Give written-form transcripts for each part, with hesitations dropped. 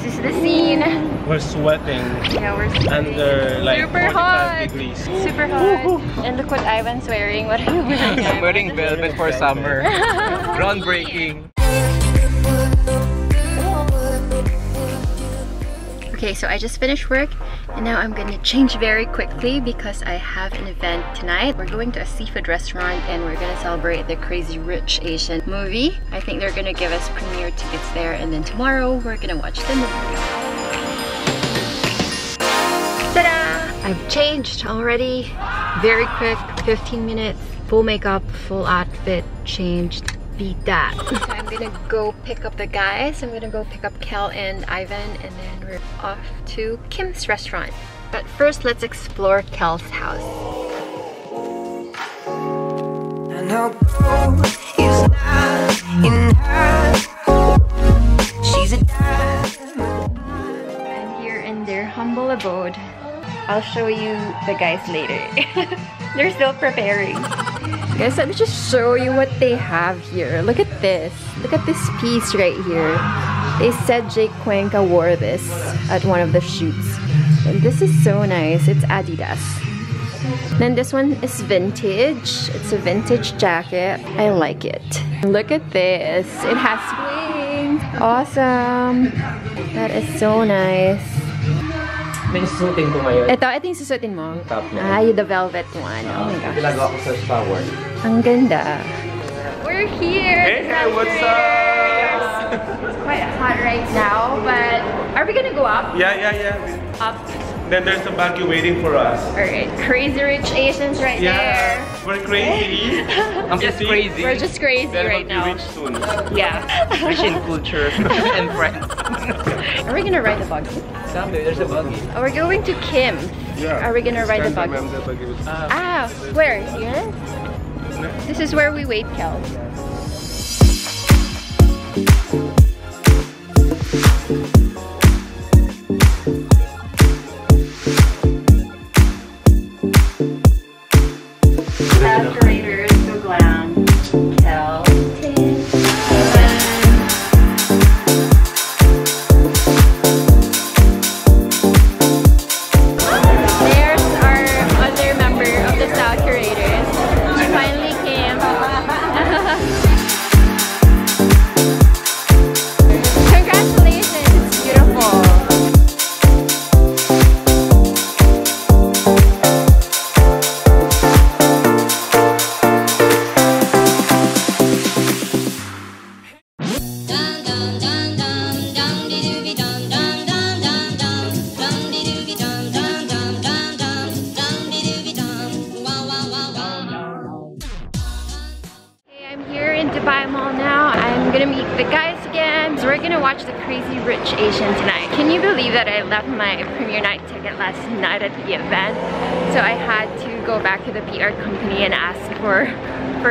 is the scene. We're sweating. Yeah, we're sweating. Under like super 45 hot. degrees. Super hot. And look what Ivan's wearing. What are you wearing? I'm wearing velvet for summer. Groundbreaking. Okay, so I just finished work and now I'm gonna change very quickly because I have an event tonight. We're going to a seafood restaurant and we're gonna celebrate the Crazy Rich Asian movie. I think they're gonna give us premiere tickets there, and then tomorrow we're gonna watch the movie. Ta-da! I've changed already. Very quick, 15 minutes. Full makeup, full outfit, changed. Beat that. So I'm gonna go pick up the guys. I'm gonna go pick up Kel and Ivan, and then we're off to Kim's restaurant. But first, let's explore Kel's house. I'm here in their humble abode. I'll show you the guys later. They're still preparing. Guys, let me just show you what they have here. Look at this. Look at this piece right here. They said Jake Cuenca wore this at one of the shoots. And this is so nice. It's Adidas. Then this one is vintage. It's a vintage jacket. I like it. Look at this. It has wings. Awesome. That is so nice. May susutin ko ngayon. Ito yung susutin mo? Top na. Ay, the velvet one. Oh my gosh. Pinagawa ko sa shower. Ang ganda. We're here. Hey, what's up? It's quite hot right now, but are we gonna go up? Yeah. Up. Then there's a baggy waiting for us. Alright, Crazy Rich Asians right there. We're crazy. I'm just crazy. We're just crazy Then right we'll be now. rich soon. Yeah. Rich in culture and friends. Are we gonna ride the buggy? Someday there's a buggy. Oh, we're going to Kim. Yeah. Are we gonna ride the buggy? Ah, where? Here? This is where we wait, Kel. Decorators, so glam. Kel. There's our other member of the style curators. She finally came. Congratulations, it's beautiful. Mall now. I'm gonna meet the guys again. So we're gonna watch the Crazy Rich Asian tonight. Can you believe that I left my premiere night ticket last night at the event? So I had to go back to the PR company and ask for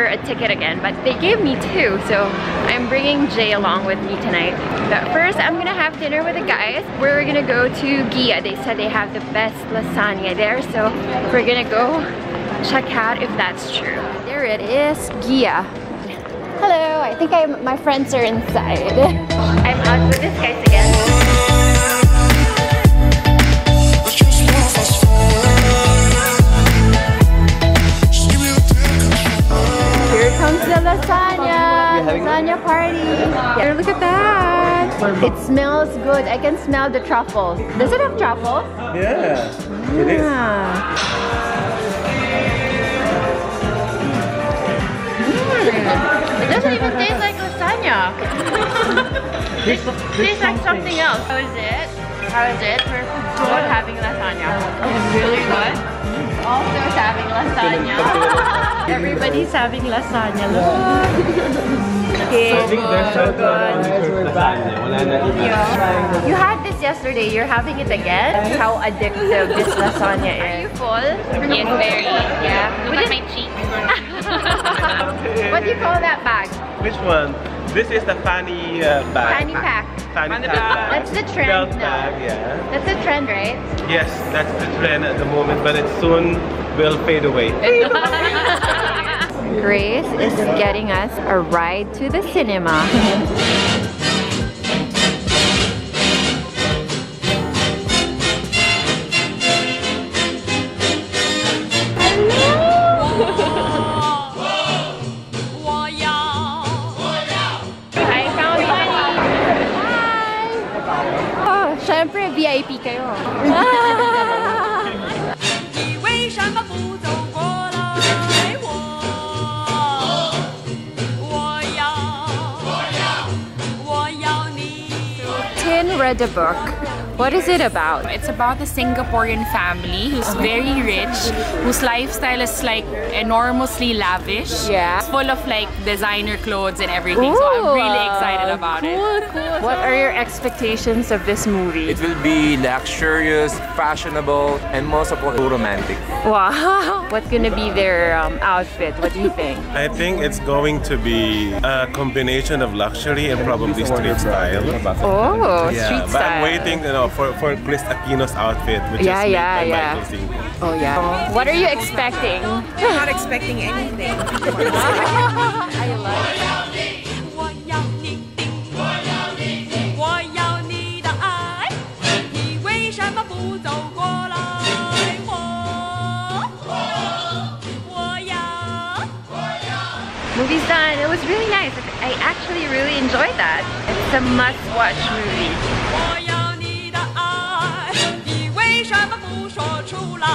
a ticket again, but they gave me two, so I'm bringing Jay along with me tonight. But first, I'm gonna have dinner with the guys. We're gonna go to Gia. They said they have the best lasagna there, so we're gonna go check out if that's true. There it is, Gia. Hello, I think my friends are inside. I'm out with these guys again. Here comes the lasagna party. Yeah, look at that. It smells good. I can smell the truffles. Does it have truffles? Yeah, it is. It doesn't even taste like lasagna. It tastes like something else. How is it? For food having lasagna? It's really good. Also is having lasagna. Everybody's having lasagna. Look. Okay. I think there's so good. You had this yesterday. You're having it again? How addictive this lasagna is. Are you full? Yes, very. Yeah. Look at my cheeks. What do you call that bag? Which one? This is the fanny bag. Fanny pack. Fanny pack. That's the trend Belt now. bag, yeah. That's the trend, right? Yes, that's the trend at the moment, but it soon will fade away. Grace is getting us a ride to the cinema. Siyempre, VIP kayo. 你为什么不走过来？我要你。 Tin read the book. What is it about? It's about a Singaporean family who's very rich, whose lifestyle is like enormously lavish. Yeah. It's full of like designer clothes and everything. So I'm really excited about it. Cool. What are your expectations of this movie? It will be luxurious, fashionable, and most of all, romantic. Wow. What's gonna be their outfit? What do you think? I think it's going to be a combination of luxury and probably street style. Oh, Yeah, street but style. I'm waiting, for Chris Aquino's outfit, which is made by Michael Cinco. Oh yeah. What are you expecting? I'm not expecting anything. I love it. 我要你，我要你的爱，你为什么不走过来？我要。 Movie's done. It was really nice. I actually really enjoyed that. It's a must-watch movie. 我要你的爱，你为什么不说出来？